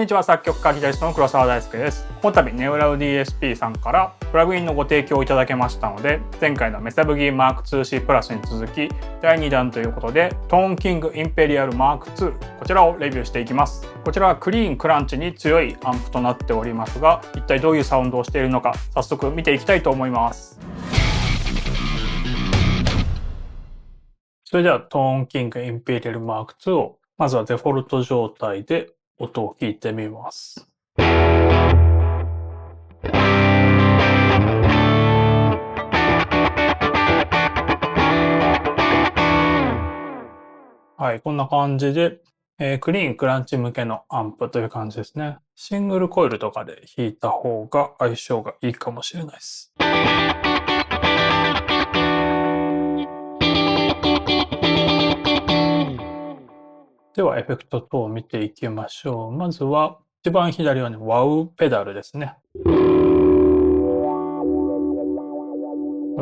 にちは、作曲家ギタリストの黒沢大輔です。この度ネオラウ DSP さんからプラグインのご提供をいただけましたので、前回のメタブギー Mark2C プラスに続き第2弾ということでトーンキングインペリアル Mark2、こちらをレビューしていきます。こちらはクリーンクランチに強いアンプとなっておりますが、一体どういうサウンドをしているのか早速見ていきたいと思います。それではトーンキングインペリアル Mark2 をまずはデフォルト状態で音を聞いてみます。はい、こんな感じで、クリーンクランチ向けのアンプという感じですね。シングルコイルとかで弾いた方が相性がいいかもしれないです。ではエフェクト等を見ていきましょう。まずは一番左はね、WOW ペダルですね。こう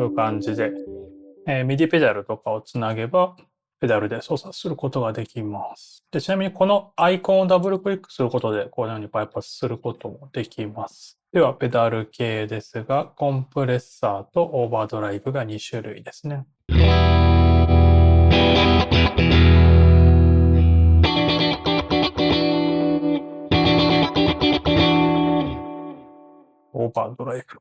いう感じで、MIDI ペダルとかをつなげばペダルで操作することができます。で、ちなみにこのアイコンをダブルクリックすることでこのようにバイパスすることもできます。ではペダル系ですが、コンプレッサーとオーバードライブが2種類ですね。オーバードライブ。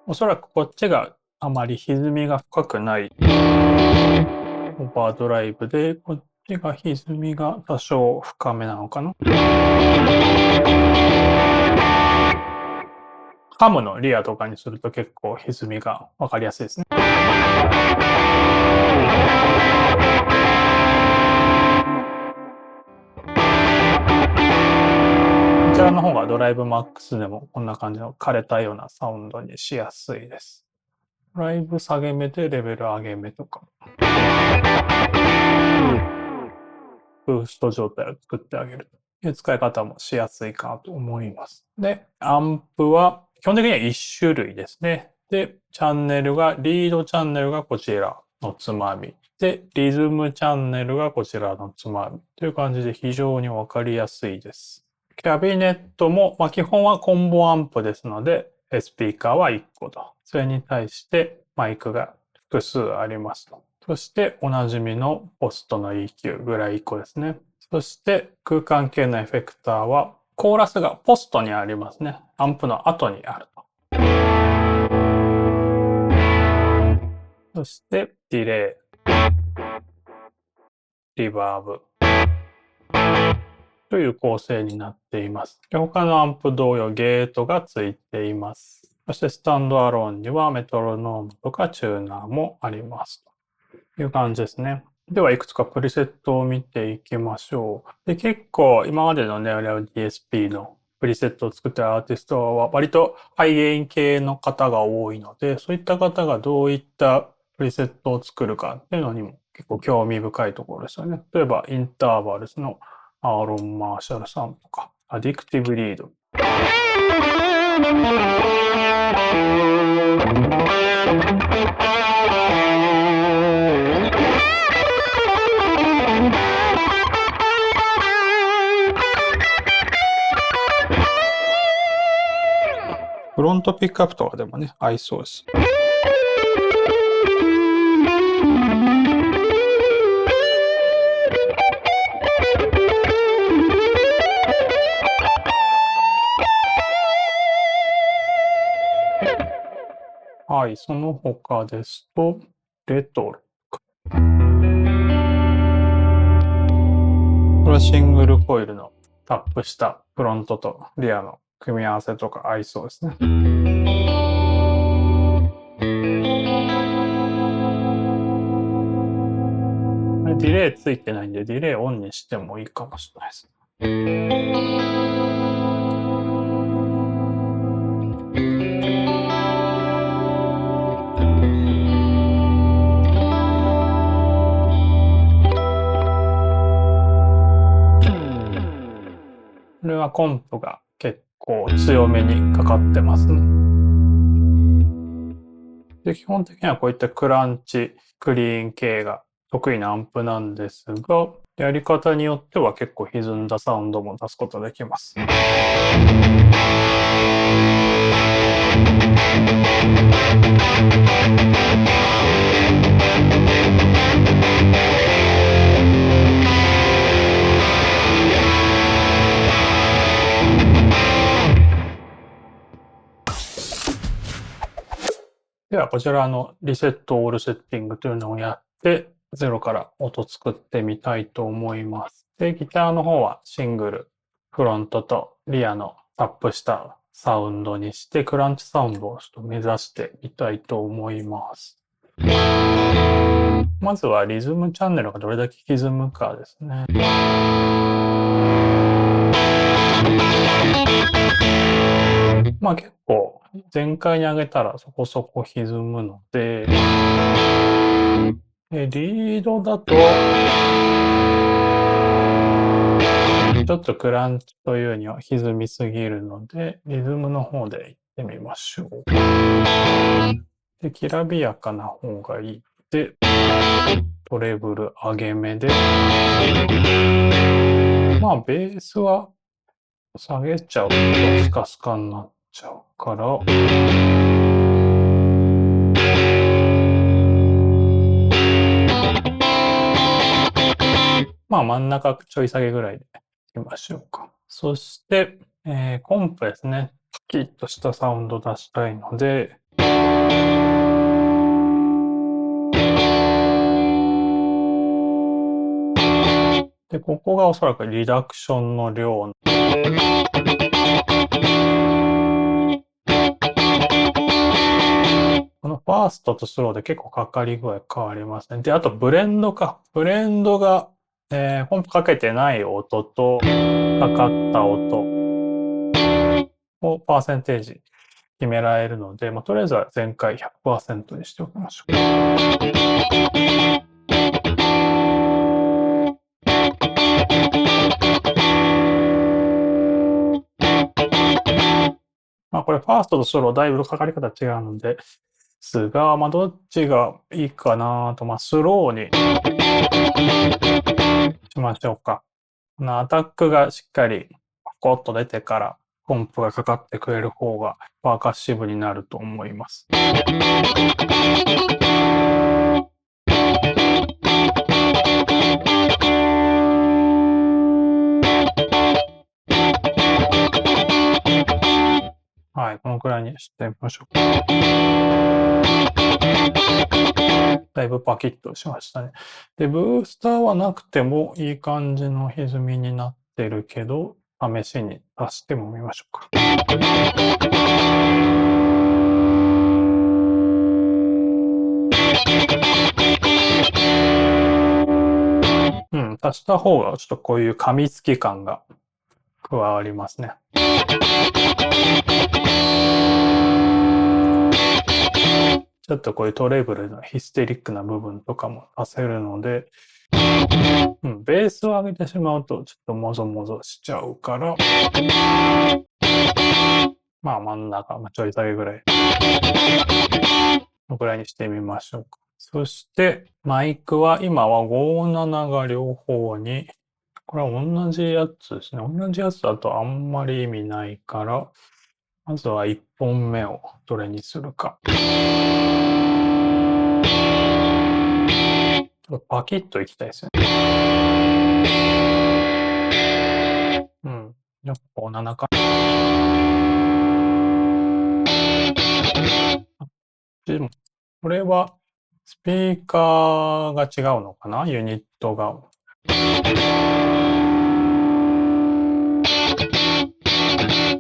おそらくこっちがあまり歪みが深くないオーバードライブで、こっちが歪みが多少深めなのかな。ハムのリアとかにすると結構歪みがわかりやすいですね。こちらの方がドライブマックスでもこんな感じの枯れたようなサウンドにしやすいです。ドライブ下げ目でレベル上げ目とか。ブースト状態を作ってあげるという使い方もしやすいかなと思います。で、アンプは基本的には1種類ですね。で、チャンネルが、リードチャンネルがこちらのつまみ。で、リズムチャンネルがこちらのつまみ。という感じで非常にわかりやすいです。キャビネットも、基本はコンボアンプですので、スピーカーは1個と。それに対してマイクが複数ありますと。そしておなじみのポストの EQ ぐらい1個ですね。そして空間系のエフェクターはコーラスがポストにありますね。アンプの後にあると。そしてディレイ、リバーブという構成になっています。他のアンプ同様ゲートがついています。そしてスタンドアローンにはメトロノームとかチューナーもありますという感じですね。ではいくつかプリセットを見ていきましょう。で結構今までのネオレオ DSP のプリセットを作っているアーティストは割とハイゲイン系の方が多いので、そういった方がどういったプリセットを作るかっていうのにも結構興味深いところですよね。例えばインターバルスのアーロン・マーシャルさんとか、アディクティブ・リード。フロントピックアップとかでもね、合いそうです。はい、その他ですと、レトロ。これはシングルコイルのタップしたフロントとリアの組み合わせとか合いそうですね。ディレイついてないんで、ディレイオンにしてもいいかもしれないです。これはコンプが結構強めにかかってますね。で、基本的にはこういったクランチクリーン系が得意なアンプなんですが、やり方によっては結構歪んだサウンドも出すことができます。では、こちらリセットオールセッティングというのをやって、ゼロから音作ってみたいと思います。で、ギターの方はシングル、フロントとリアのタップしたサウンドにして、クランチサウンドをちょっと目指してみたいと思います。まずはリズムチャンネルがどれだけ歪むかですね。まあ結構全開に上げたらそこそこ歪むので、リードだとちょっとクランチというには歪みすぎるので、リズムの方でいってみましょう。で、きらびやかな方がいいで、トレブル上げ目で、まあベースは下げちゃうとスカスカになっちゃうから、まあ真ん中ちょい下げぐらいでいきましょうか。そして、コンプですね。キリッとしたサウンド出したいので、で、ここがおそらくリダクションの量。このファーストとスローで結構かかり具合変わりますね。で、あとブレンドか。ブレンドが、コンプかけてない音とかかった音をパーセンテージ決められるので、まあ、とりあえずは全開 100% にしておきましょう。まあこれファーストとソロだいぶかかり方違うのですが、まあどっちがいいかなと、まあスローにしましょうか。アタックがしっかりポコッと出てからコンプがかかってくれる方がパーカッシブになると思います。はい、このくらいにしてみましょうか。だいぶパキッとしましたね。で、ブースターはなくてもいい感じの歪みになってるけど、試しに足してもみましょうか。足した方がちょっとこういう噛みつき感が加わりますね。ちょっとこういうトレブルのヒステリックな部分とかも出せるので、ベースを上げてしまうとちょっともぞもぞしちゃうから、まあ真ん中、ちょい下げぐらい。このぐらいにしてみましょうか。そして、マイクは今は57が両方に、これは同じやつですね。同じやつだとあんまり意味ないから、まずは1本目をどれにするか。パキッといきたいですよね。やっぱ7か。でも、これはスピーカーが違うのかな？ユニットが。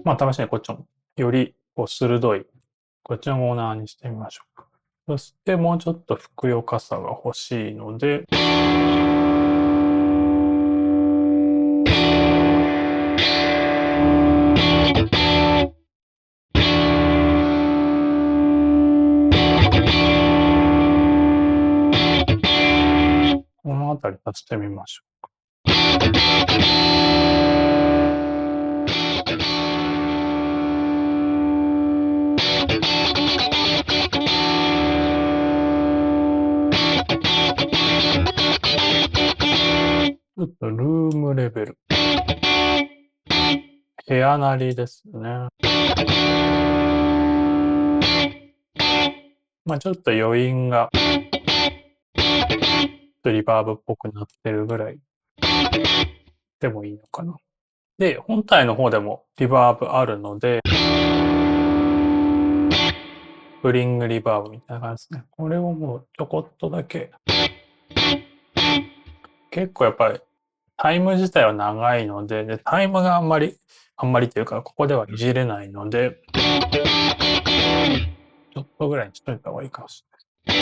まあ、試しにこっちもよりこう鋭い、こっちのオーナーにしてみましょうか。そしてもうちょっとふくよかさが欲しいので、このあたり足してみましょうか。ょっとルームレベル。部屋なりですね。ちょっと余韻がリバーブっぽくなってるぐらいでもいいのかな。で、本体の方でもリバーブあるので、ブリングリバーブみたいな感じですね。これをもうちょこっとだけ。結構やっぱりタイム自体は長いので、タイムがあんまりというか、ここではいじれないので、ちょっとぐらいにしといた方がいいかもしれ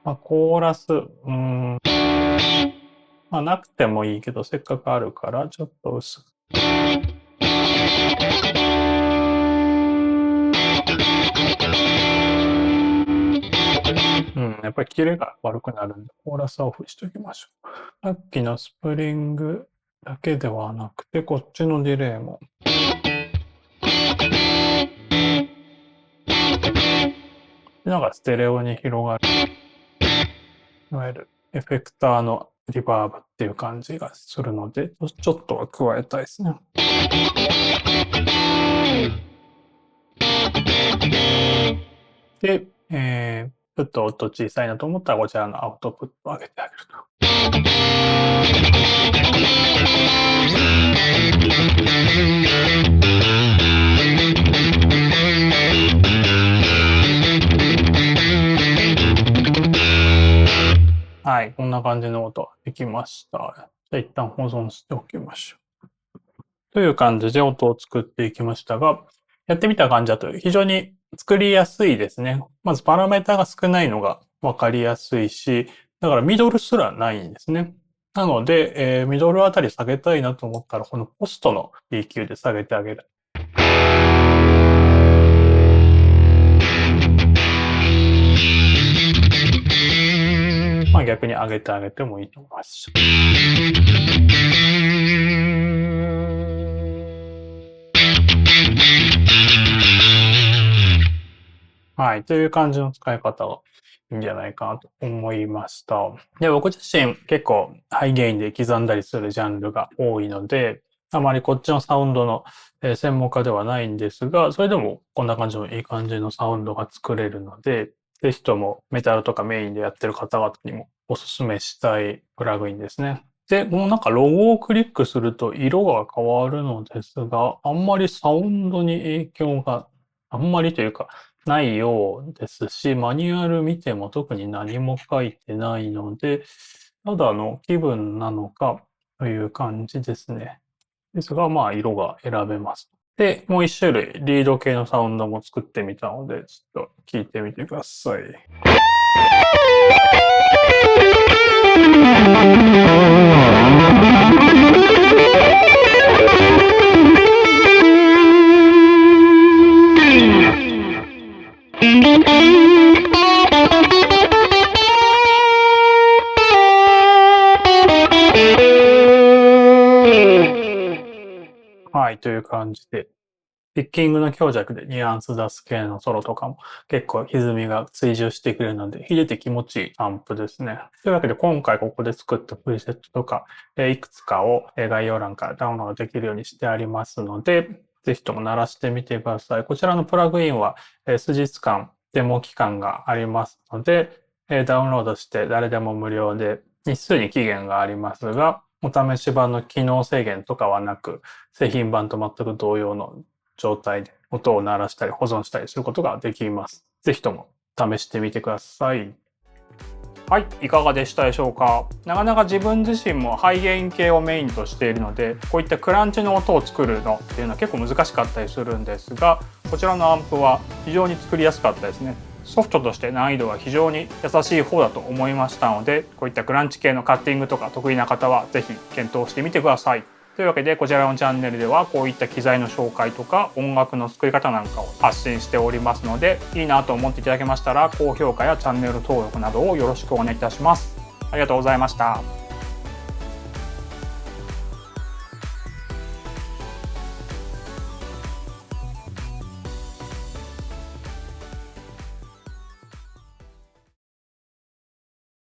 ない。コーラス、なくてもいいけど、せっかくあるから、ちょっと薄く。やっぱりキレが悪くなるんで、コーラスはオフしときましょう。さっきのスプリングだけではなくて、こっちのディレイも。なんかステレオに広がる。いわゆるエフェクターのリバーブっていう感じがするので、ちょっとは加えたいですね。で、ちょっと音小さいなと思ったらこちらのアウトプットを上げてあげると。はい、こんな感じの音できました。じゃあ一旦保存しておきましょう。という感じで音を作っていきましたが、やってみた感じだと非常に作りやすいですね。まずパラメータが少ないのがわかりやすいし、だからミドルすらないんですね。なので、ミドルあたり下げたいなと思ったら、このポストの EQ で下げてあげる。逆に上げてあげてもいいと思います。はい。という感じの使い方がいいんじゃないかなと思いました。で、僕自身結構ハイゲインで刻んだりするジャンルが多いので、あまりこっちのサウンドの専門家ではないんですが、それでもこんな感じのいい感じのサウンドが作れるので、ぜひともメタルとかメインでやってる方々にもおすすめしたいプラグインですね。で、もうなんかロゴをクリックすると色が変わるのですが、あんまりサウンドに影響があんまりというかないようですし、マニュアル見ても特に何も書いてないので、ただの気分なのかという感じですね。ですが、色が選べます。で、もう一種類、リード系のサウンドも作ってみたので、ちょっと聞いてみてください。はい、という感じで、ピッキングの強弱でニュアンス出す系のソロとかも結構歪みが追従してくれるので、弾いてて気持ちいいアンプですね。というわけで今回ここで作ったプリセットとか、いくつかを概要欄からダウンロードできるようにしてありますので、ぜひとも鳴らしてみてください。こちらのプラグインは数日間デモ期間がありますので、ダウンロードして誰でも無料で日数に期限がありますが、お試し版の機能制限とかはなく、製品版と全く同様の状態で音を鳴らしたり保存したりすることができます。ぜひとも試してみてください。はい、いかがでしたでしょうか。なかなか自分自身もハイゲイン系をメインとしているので、こういったクランチの音を作るのっていうのは結構難しかったりするんですが、こちらのアンプは非常に作りやすかったですね。ソフトとして難易度は非常に優しい方だと思いましたので、こういったクランチ系のカッティングとか得意な方はぜひ検討してみてください。というわけでこちらのチャンネルではこういった機材の紹介とか音楽の作り方なんかを発信しておりますので、いいなと思っていただけましたら高評価やチャンネル登録などをよろしくお願いいたします。ありがとうございました。